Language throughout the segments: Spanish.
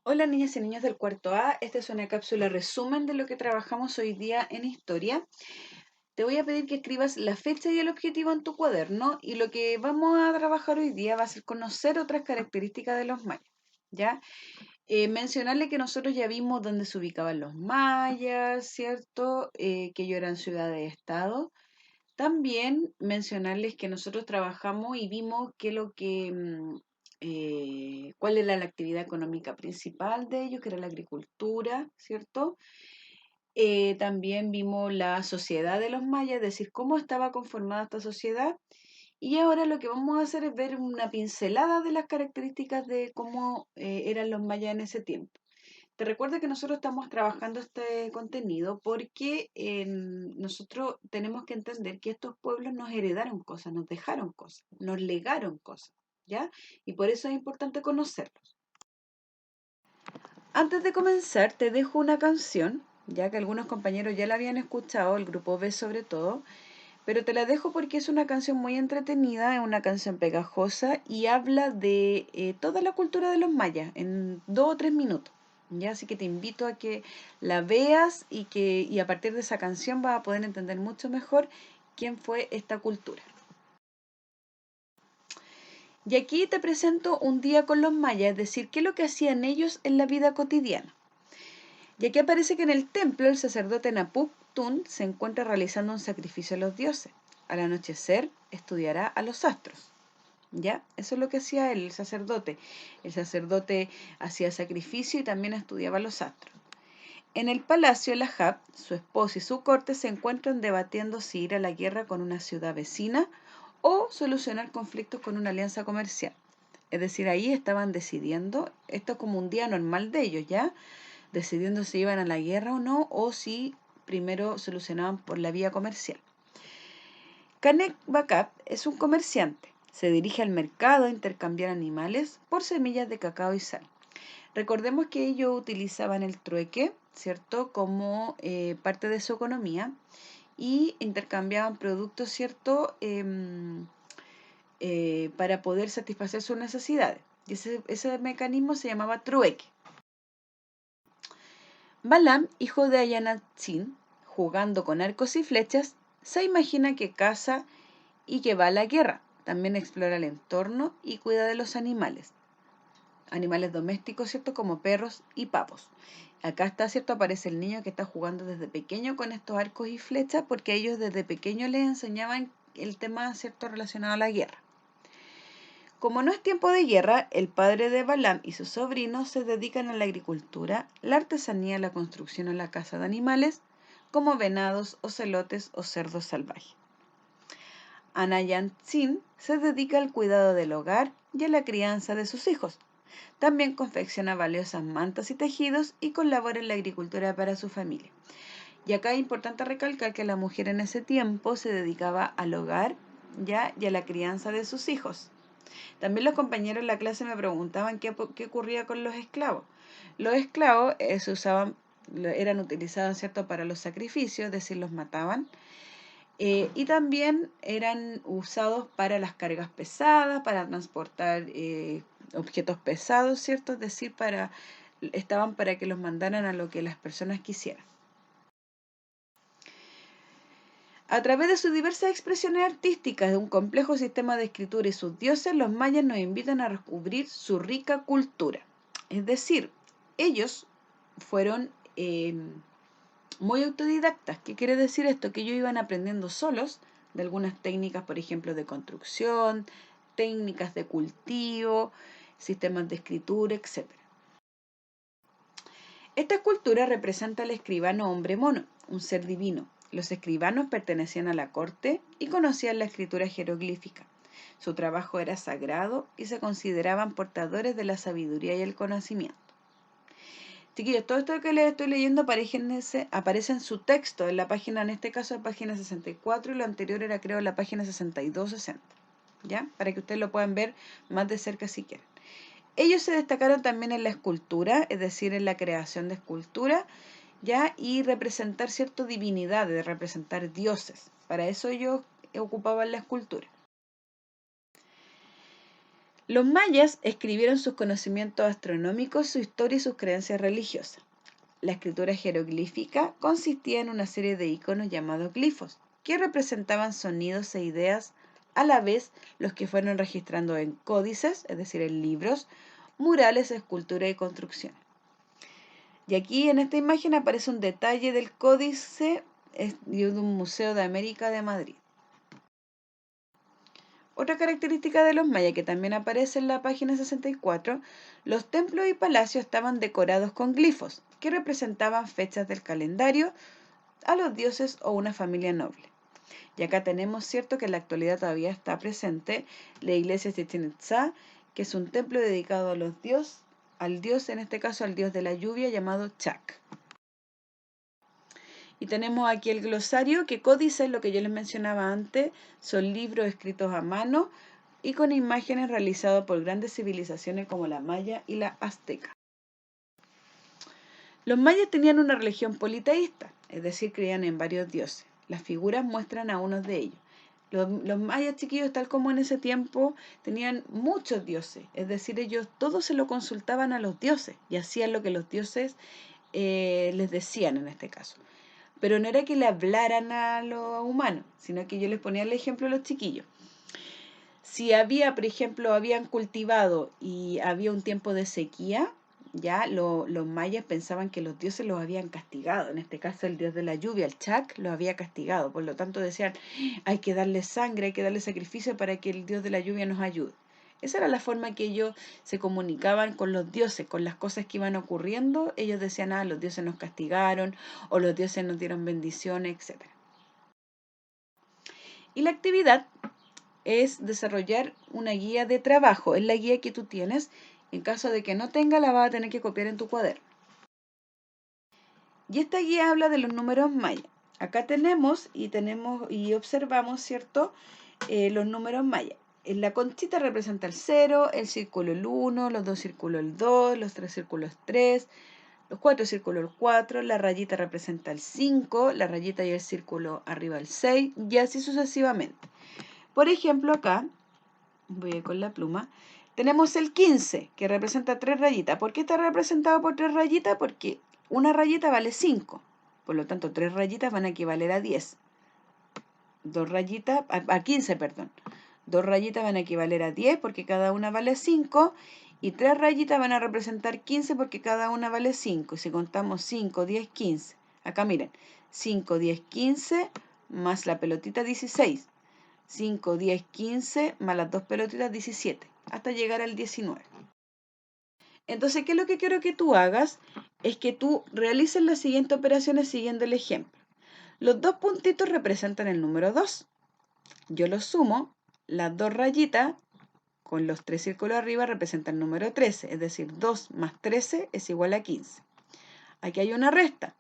Hola niñas y niños del cuarto A, esta es una cápsula resumen de lo que trabajamos hoy día en historia. Te voy a pedir que escribas la fecha y el objetivo en tu cuaderno y lo que vamos a trabajar hoy día va a ser conocer otras características de los mayas, ¿ya? Mencionarle que nosotros ya vimos dónde se ubicaban los mayas, ¿cierto? Que ellos eran ciudades-estado. También mencionarles que nosotros trabajamos y vimos cuál era la actividad económica principal de ellos, que era la agricultura, ¿cierto? También vimos la sociedad de los mayas, es decir, cómo estaba conformada esta sociedad. Y ahora lo que vamos a hacer es ver una pincelada de las características de cómo eran los mayas en ese tiempo. Te recuerdo que nosotros estamos trabajando este contenido porque nosotros tenemos que entender que estos pueblos nos heredaron cosas, nos dejaron cosas, nos legaron cosas, ¿ya? Y por eso es importante conocerlos. Antes de comenzar, te dejo una canción, ya que algunos compañeros ya la habían escuchado, el grupo B sobre todo, pero te la dejo porque es una canción muy entretenida, es una canción pegajosa y habla de toda la cultura de los mayas en 2 o 3 minutos. ¿Ya? Así que te invito a que la veas y a partir de esa canción vas a poder entender mucho mejor quién fue esta cultura. Y aquí te presento un día con los mayas, es decir, qué es lo que hacían ellos en la vida cotidiana. Y aquí aparece que en el templo el sacerdote Napuk Tun se encuentra realizando un sacrificio a los dioses. Al anochecer estudiará a los astros. ¿Ya? Eso es lo que hacía el sacerdote. El sacerdote hacía sacrificio y también estudiaba los astros. En el palacio, el Ahab, su esposa y su corte se encuentran debatiendo si ir a la guerra con una ciudad vecina o solucionar conflictos con una alianza comercial. Es decir, ahí estaban decidiendo, esto es como un día normal de ellos, ¿ya? Decidiendo si iban a la guerra o no, o si primero solucionaban por la vía comercial. Kanek Bakab es un comerciante. Se dirige al mercado a intercambiar animales por semillas de cacao y sal. Recordemos que ellos utilizaban el trueque, ¿cierto?, como parte de su economía y intercambiaban productos, ¿cierto?, para poder satisfacer sus necesidades. Y ese mecanismo se llamaba trueque. Balaam, hijo de Ayanatzin, jugando con arcos y flechas, se imagina que caza y que va a la guerra. También explora el entorno y cuida de los animales. Animales domésticos, ¿cierto? Como perros y pavos. Acá está, ¿cierto? Aparece el niño que está jugando desde pequeño con estos arcos y flechas porque ellos desde pequeño les enseñaban el tema, ¿cierto?, relacionado a la guerra. Como no es tiempo de guerra, el padre de Balaam y sus sobrinos se dedican a la agricultura, la artesanía, la construcción o la caza de animales, como venados, ocelotes o cerdos salvajes. Anayantzin se dedica al cuidado del hogar y a la crianza de sus hijos. También confecciona valiosas mantas y tejidos y colabora en la agricultura para su familia. Y acá es importante recalcar que la mujer en ese tiempo se dedicaba al hogar, ¿ya?, y a la crianza de sus hijos. También los compañeros en la clase me preguntaban qué ocurría con los esclavos. Los esclavos se usaban, eran utilizados, ¿cierto?, para los sacrificios, es decir, los mataban. Y también eran usados para las cargas pesadas, para transportar objetos pesados, ¿cierto? Es decir, estaban para que los mandaran a lo que las personas quisieran. A través de sus diversas expresiones artísticas, de un complejo sistema de escritura y sus dioses, los mayas nos invitan a descubrir su rica cultura. Es decir, ellos fueron muy autodidactas. ¿Qué quiere decir esto? Que ellos iban aprendiendo solos de algunas técnicas, por ejemplo, de construcción, técnicas de cultivo, sistemas de escritura, etc. Esta escultura representa al escribano hombre mono, un ser divino. Los escribanos pertenecían a la corte y conocían la escritura jeroglífica. Su trabajo era sagrado y se consideraban portadores de la sabiduría y el conocimiento. Chiquillos, todo esto que les estoy leyendo aparece en su texto, en la página, en este caso, página 64, y lo anterior era, creo, la página 62-60, ¿ya? Para que ustedes lo puedan ver más de cerca si quieren. Ellos se destacaron también en la escultura, es decir, en la creación de escultura, ¿ya? Y representar ciertas divinidades, representar dioses. Para eso ellos ocupaban la escultura. Los mayas escribieron sus conocimientos astronómicos, su historia y sus creencias religiosas. La escritura jeroglífica consistía en una serie de iconos llamados glifos, que representaban sonidos e ideas a la vez, los que fueron registrando en códices, es decir, en libros, murales, escultura y construcciones. Y aquí en esta imagen aparece un detalle del códice de un museo de América de Madrid. Otra característica de los mayas que también aparece en la página 64, los templos y palacios estaban decorados con glifos, que representaban fechas del calendario, a los dioses o una familia noble. Y acá tenemos, cierto, que en la actualidad todavía está presente la iglesia de Chichén Itzá, que es un templo dedicado a los dioses, al dios, en este caso al dios de la lluvia, llamado Chac. Y tenemos aquí el glosario, que códices, lo que yo les mencionaba antes, son libros escritos a mano y con imágenes realizados por grandes civilizaciones como la maya y la azteca. Los mayas tenían una religión politeísta, es decir, creían en varios dioses. Las figuras muestran a unos de ellos. Los mayas, chiquillos, tal como en ese tiempo, tenían muchos dioses, es decir, ellos todos se lo consultaban a los dioses y hacían lo que los dioses les decían en este caso. Pero no era que le hablaran a los humanos, sino que yo les ponía el ejemplo a los chiquillos. Si había, por ejemplo, habían cultivado y había un tiempo de sequía, ya los mayas pensaban que los dioses los habían castigado. En este caso, el dios de la lluvia, el Chac, los había castigado. Por lo tanto, decían, hay que darle sangre, hay que darle sacrificio para que el dios de la lluvia nos ayude. Esa era la forma que ellos se comunicaban con los dioses, con las cosas que iban ocurriendo. Ellos decían, los dioses nos castigaron, o los dioses nos dieron bendiciones, etc. Y la actividad es desarrollar una guía de trabajo. Es la guía que tú tienes. En caso de que no tenga, la vas a tener que copiar en tu cuaderno. Y esta guía habla de los números mayas. Acá tenemos y observamos, ¿cierto? Los números mayas. En la conchita representa el 0, el círculo el 1, los dos círculos el 2, los tres círculos el 3, los cuatro círculos el 4, la rayita representa el 5, la rayita y el círculo arriba el 6, y así sucesivamente. Por ejemplo, acá, voy a ir con la pluma, tenemos el 15, que representa 3 rayitas. ¿Por qué está representado por 3 rayitas? Porque una rayita vale 5. Por lo tanto, 3 rayitas van a equivaler a 10. 2 rayitas, a 15, perdón. 2 rayitas van a equivaler a 10 porque cada una vale 5. Y 3 rayitas van a representar 15 porque cada una vale 5. Y si contamos 5, 10, 15. Acá miren, 5, 10, 15 más la pelotita 16. 5, 10, 15 más las dos pelotitas 17, hasta llegar al 19. Entonces, ¿qué es lo que quiero que tú hagas? Es que tú realices las siguientes operaciones siguiendo el ejemplo. Los dos puntitos representan el número 2. Yo los sumo, las dos rayitas con los tres círculos arriba representan el número 13, es decir, 2 más 13 es igual a 15. Aquí hay una resta.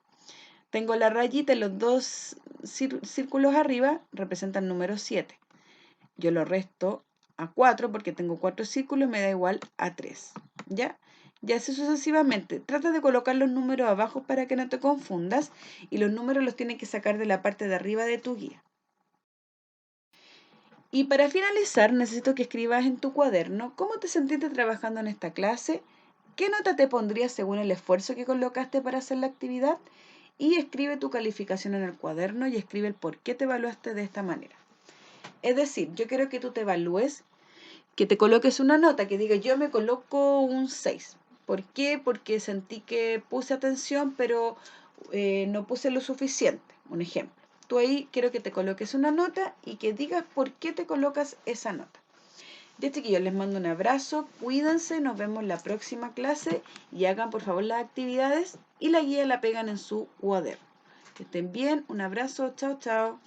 Tengo la rayita y los dos círculos arriba representan el número 7. Yo lo resto a 4 porque tengo 4 círculos y me da igual a 3. ¿Ya? Y así sucesivamente. Trata de colocar los números abajo para que no te confundas y los números los tienes que sacar de la parte de arriba de tu guía. Y para finalizar, necesito que escribas en tu cuaderno cómo te sentiste trabajando en esta clase, qué nota te pondrías según el esfuerzo que colocaste para hacer la actividad y escribe tu calificación en el cuaderno y escribe el por qué te evaluaste de esta manera. Es decir, yo quiero que tú te evalúes, que te coloques una nota, que diga yo me coloco un 6. ¿Por qué? Porque sentí que puse atención, pero no puse lo suficiente. Un ejemplo. Tú ahí quiero que te coloques una nota y que digas por qué te colocas esa nota. Ya, chiquillos, les mando un abrazo, cuídense, nos vemos en la próxima clase y hagan por favor las actividades y la guía la pegan en su cuaderno. Que estén bien, un abrazo, chao, chao.